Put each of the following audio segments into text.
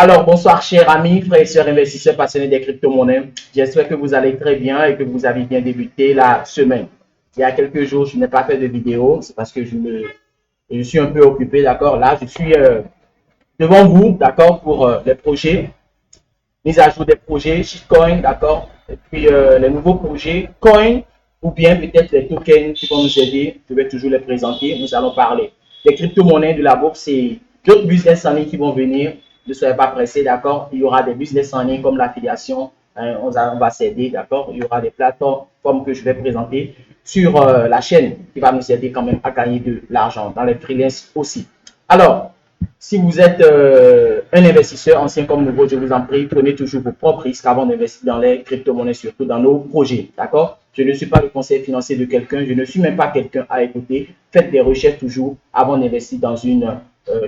Alors, bonsoir, chers amis, frères et sœurs investisseurs passionnés des crypto-monnaies. J'espère que vous allez très bien et que vous avez bien débuté la semaine. Il y a quelques jours, je n'ai pas fait de vidéo. C'est parce que je suis un peu occupé, d'accord. Là, je suis devant vous, d'accord, pour les projets, mise à jour des projets, shitcoin, d'accord. Et puis, les nouveaux projets, coin, ou bien peut-être les tokens qui vont nous aider. Je vais toujours les présenter. Nous allons parler des crypto-monnaies, de la bourse et d'autres business en ligne qui vont venir. Ne soyez pas pressés, d'accord. Il y aura des business en ligne comme l'affiliation. On va s'aider, d'accord. Il y aura des plateformes que je vais présenter sur la chaîne qui va nous aider quand même à gagner de l'argent dans les freelances aussi. Alors, si vous êtes un investisseur ancien comme nouveau, je vous en prie, prenez toujours vos propres risques avant d'investir dans les crypto-monnaies, surtout dans nos projets. D'accord? Je ne suis pas le conseil financier de quelqu'un, je ne suis même pas quelqu'un à écouter. Faites des recherches toujours avant d'investir dans une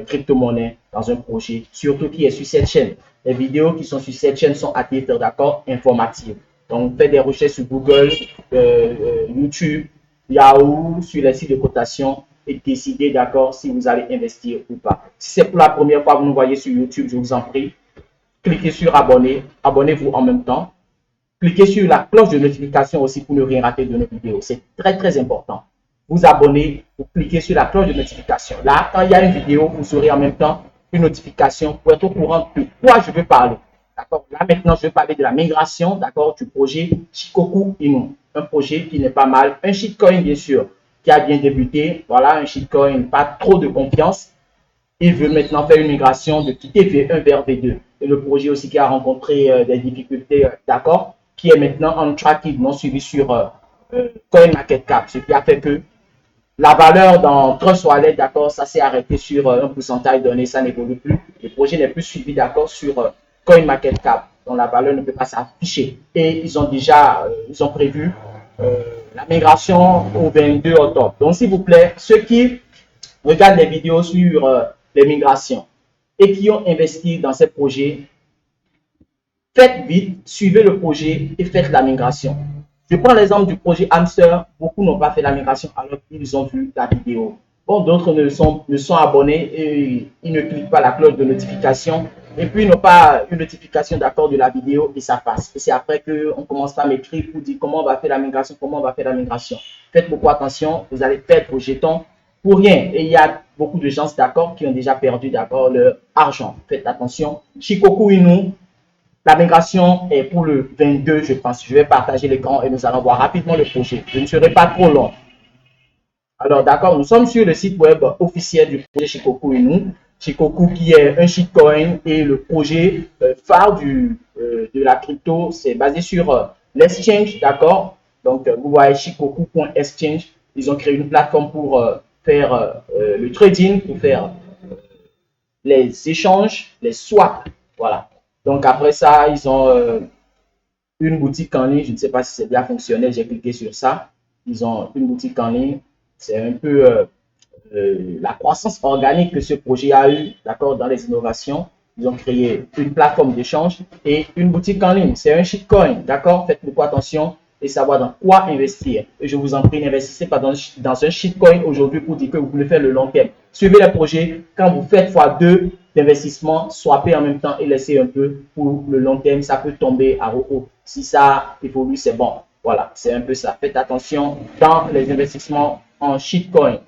crypto-monnaie, dans un projet, surtout qui est sur cette chaîne. Les vidéos qui sont sur cette chaîne sont à titre d'accord informative. Donc, faites des recherches sur Google, YouTube, Yahoo, sur les sites de cotation et décider d'accord si vous allez investir ou pas. Si c'est pour la première fois que vous nous voyez sur YouTube, je vous en prie, cliquez sur abonner, abonnez-vous en même temps. Cliquez sur la cloche de notification aussi pour ne rien rater de nos vidéos. C'est très très important. Vous abonnez, vous cliquez sur la cloche de notification. Là, quand il y a une vidéo, vous aurez en même temps une notification pour être au courant de quoi je veux parler. D'accord. Là maintenant, je vais parler de la migration, d'accord, du projet Shikoku Inu. Un projet qui n'est pas mal. Un shitcoin, bien sûr, qui a bien débuté. Voilà, un shitcoin, pas trop de confiance. Il veut maintenant faire une migration de quitter V1 vers V2. Et le projet aussi qui a rencontré des difficultés, d'accord, qui est maintenant en track, ils l'ont suivi sur CoinMarketCap, ce qui a fait que la valeur dans Trust Wallet, d'accord, ça s'est arrêté sur un pourcentage donné, ça n'évolue plus. Le projet n'est plus suivi, d'accord, sur CoinMarketCap, dont la valeur ne peut pas s'afficher. Et ils ont déjà, ils ont prévu la migration au 22 octobre. Donc, s'il vous plaît, ceux qui regardent les vidéos sur les migrations et qui ont investi dans ces projets, faites vite, suivez le projet et faites la migration. Je prends l'exemple du projet Hamster. Beaucoup n'ont pas fait la migration alors qu'ils ont vu la vidéo. Bon, d'autres ne sont abonnés et ils ne cliquent pas la cloche de notification. Et puis, ils n'ont pas une notification d'accord de la vidéo et ça passe. Et c'est après qu'on commence à m'écrire pour dire comment on va faire la migration, comment on va faire la migration. Faites beaucoup attention, vous allez perdre vos jetons pour rien. Et il y a beaucoup de gens d'accord qui ont déjà perdu d'accord leur argent. Faites attention. Shikoku Inu, la migration est pour le 22, je pense. Je vais partager l'écran et nous allons voir rapidement le projet. Je ne serai pas trop long. Alors, d'accord, nous sommes sur le site web officiel du projet Shikoku Inu. Shikoku qui est un shitcoin et le projet phare de la crypto, c'est basé sur l'exchange, d'accord. Donc, vous voyez Shikoku.exchange. Ils ont créé une plateforme pour faire le trading, pour faire les échanges, les swaps, voilà. Donc, après ça, ils ont une boutique en ligne. Je ne sais pas si c'est bien fonctionnel. J'ai cliqué sur ça. Ils ont une boutique en ligne. C'est un peu la croissance organique que ce projet a eu, d'accord, dans les innovations. Ils ont créé une plateforme d'échange et une boutique en ligne. C'est un shitcoin, d'accord. Faites beaucoup attention et savoir dans quoi investir. Et je vous en prie, n'investissez pas dans un shitcoin aujourd'hui pour dire que vous voulez faire le long terme. Suivez les projets. Quand vous faites x2 d'investissement, swappez en même temps et laissez un peu pour le long terme. Ça peut tomber à haut. Si ça évolue, c'est bon. Voilà, c'est un peu ça. Faites attention dans les investissements en shitcoin.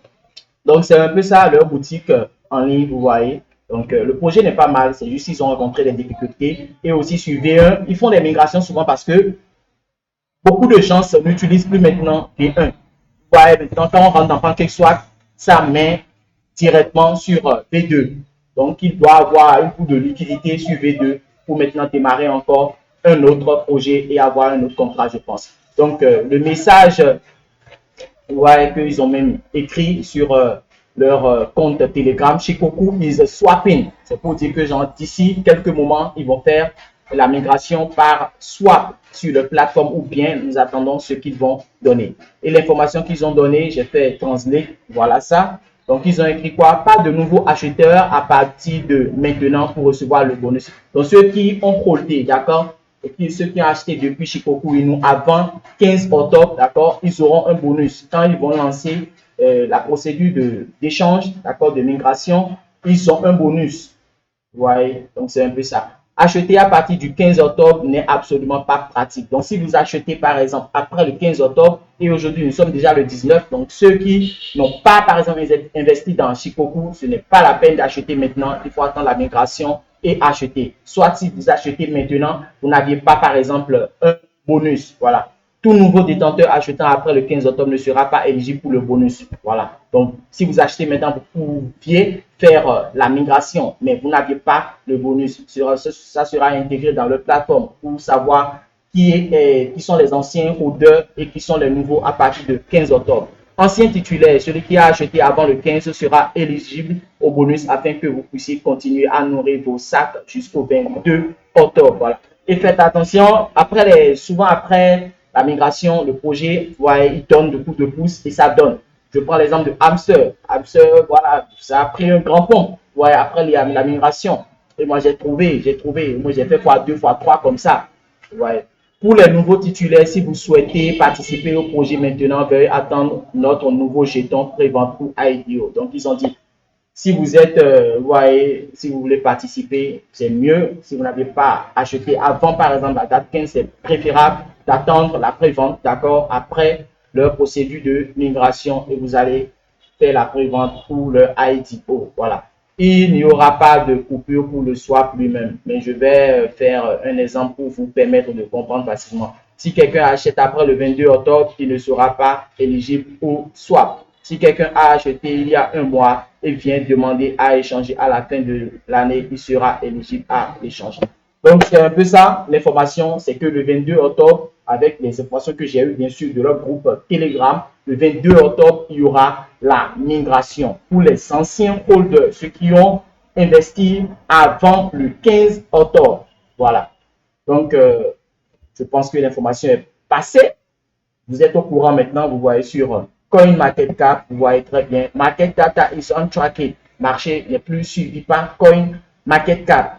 Donc, c'est un peu ça, leur boutique en ligne, vous voyez. Donc, le projet n'est pas mal. C'est juste qu'ils ont rencontré des difficultés. Et aussi sur V1, ils font des migrations souvent parce que beaucoup de gens n'utilisent plus maintenant V1. Vous voyez, maintenant, quand on rentre dans PancakeSwap, ça met directement sur V2. Donc, il doit avoir un coup de liquidité sur V2 pour maintenant démarrer encore un autre projet et avoir un autre contrat, je pense. Donc, le message, vous voyez qu'ils ont même écrit sur leur compte Telegram, Shikoku is swapping. C'est pour dire que d'ici quelques moments, ils vont faire la migration par swap sur la plateforme ou bien nous attendons ce qu'ils vont donner. Et l'information qu'ils ont donnée, j'ai fait translate, voilà ça. Donc, ils ont écrit quoi? Pas de nouveaux acheteurs à partir de maintenant pour recevoir le bonus. Donc, ceux qui ont holdé, d'accord? Et puis, ceux qui ont acheté depuis Shikoku Inu avant 15 octobre, d'accord? Ils auront un bonus. Quand ils vont lancer la procédure d'échange, d'accord, de migration, ils ont un bonus. Vous voyez, donc c'est un peu ça. Acheter à partir du 15 octobre n'est absolument pas pratique. Donc, si vous achetez, par exemple, après le 15 octobre, et aujourd'hui, nous sommes déjà le 19, donc ceux qui n'ont pas, par exemple, investi dans Shikoku, ce n'est pas la peine d'acheter maintenant. Il faut attendre la migration et acheter. Soit si vous achetez maintenant, vous n'aviez pas, par exemple, un bonus. Voilà. Tout nouveau détenteur achetant après le 15 octobre ne sera pas éligible pour le bonus. Voilà. Donc, si vous achetez maintenant, vous pouviez faire la migration, mais vous n'aviez pas le bonus. Ça sera intégré dans leur plateforme pour savoir qui sont les anciens holders et qui sont les nouveaux à partir du 15 octobre. Ancien titulaire, celui qui a acheté avant le 15 sera éligible au bonus afin que vous puissiez continuer à nourrir vos sacs jusqu'au 22 octobre. Voilà. Et faites attention, souvent après la migration, le projet, ouais, il donne de coups de pouce et ça donne. Je prends l'exemple de Hamster. Hamster, voilà, ça a pris un grand pont. Ouais, après la migration. Et moi, moi, j'ai fait fois 2, fois 3 comme ça. Ouais. Pour les nouveaux titulaires, si vous souhaitez participer au projet maintenant, veuillez attendre notre nouveau jeton prévente pour IDO. Donc, ils ont dit, si vous êtes, voyez, si vous voulez participer, c'est mieux. Si vous n'avez pas acheté avant, par exemple, la date 15, c'est préférable d'attendre la prévente, d'accord, après leur procédure de migration et vous allez faire la prévente pour le IDO. Voilà. Il n'y aura pas de coupure pour le swap lui-même, mais je vais faire un exemple pour vous permettre de comprendre facilement. Si quelqu'un achète après le 22 octobre, il ne sera pas éligible au swap. Si quelqu'un a acheté il y a un mois et vient demander à échanger à la fin de l'année, il sera éligible à échanger. Donc, c'est un peu ça. L'information, c'est que le 22 octobre, avec les informations que j'ai eues, bien sûr, de leur groupe Telegram, le 22 octobre, il y aura la migration pour les anciens holders, ceux qui ont investi avant le 15 octobre. Voilà. Donc, je pense que l'information est passée. Vous êtes au courant maintenant, vous voyez sur CoinMarketCap, vous voyez très bien. Market data is untracked. Marché n'est plus suivi par CoinMarketCap.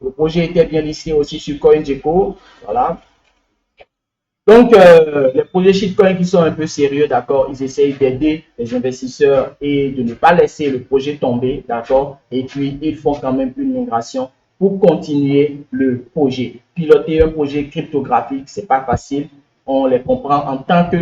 Le projet était bien listé aussi sur CoinGecko. Voilà. Donc, les projets shitcoin qui sont un peu sérieux, d'accord, ils essayent d'aider les investisseurs et de ne pas laisser le projet tomber, d'accord, et puis ils font quand même une migration pour continuer le projet. Piloter un projet cryptographique, c'est pas facile, on les comprend en tant que,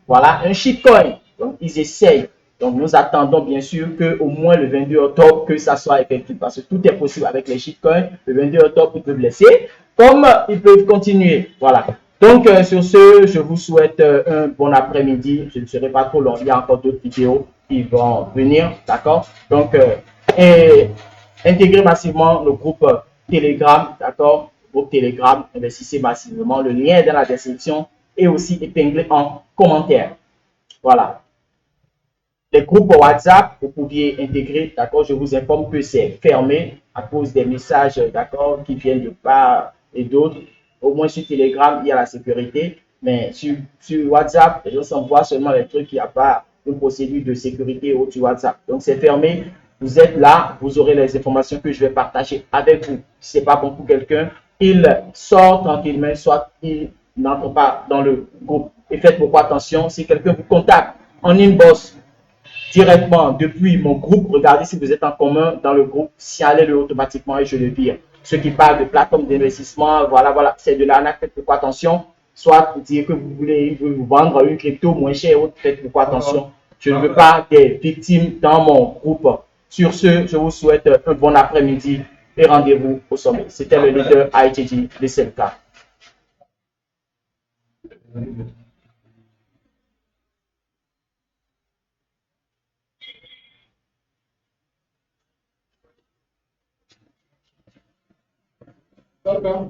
voilà, un shitcoin. Donc, ils essayent. Donc, nous attendons bien sûr qu'au moins le 22 octobre, que ça soit effectif, parce que tout est possible avec les shitcoins. Le 22 octobre, ils peuvent laisser, comme ils peuvent continuer. Voilà. Donc, sur ce, je vous souhaite un bon après-midi. Je ne serai pas trop long. Il y a encore d'autres vidéos qui vont venir. D'accord? Donc, et intégrez massivement le groupe Telegram. D'accord? Le groupe Telegram. Investissez massivement. Le lien est dans la description et aussi épinglé en commentaire. Voilà. Les groupes WhatsApp, vous pouviez intégrer, d'accord, je vous informe que c'est fermé à cause des messages, d'accord, qui viennent de part et d'autres. Au moins sur Telegram, il y a la sécurité, mais sur WhatsApp, les gens s'envoient seulement les trucs, il n'y a pas une procédure de sécurité sur WhatsApp. Donc c'est fermé, vous êtes là, vous aurez les informations que je vais partager avec vous. Si ce n'est pas bon pour quelqu'un, il sort tranquillement, soit il n'entre pas dans le groupe. Et faites beaucoup attention, si quelqu'un vous contacte en inbox, directement depuis mon groupe. Regardez si vous êtes en commun dans le groupe, signalez-le automatiquement et je le vire. Ceux qui parlent de plateforme d'investissement, voilà, c'est de l'arnaque, faites beaucoup attention. Soit vous dire que vous voulez vous vendre une crypto moins cher, faites beaucoup attention. Je ne veux pas des victimes dans mon groupe. Sur ce, je vous souhaite un bon après-midi et rendez-vous au sommet. C'était le leader ITG de CLK. D'accord.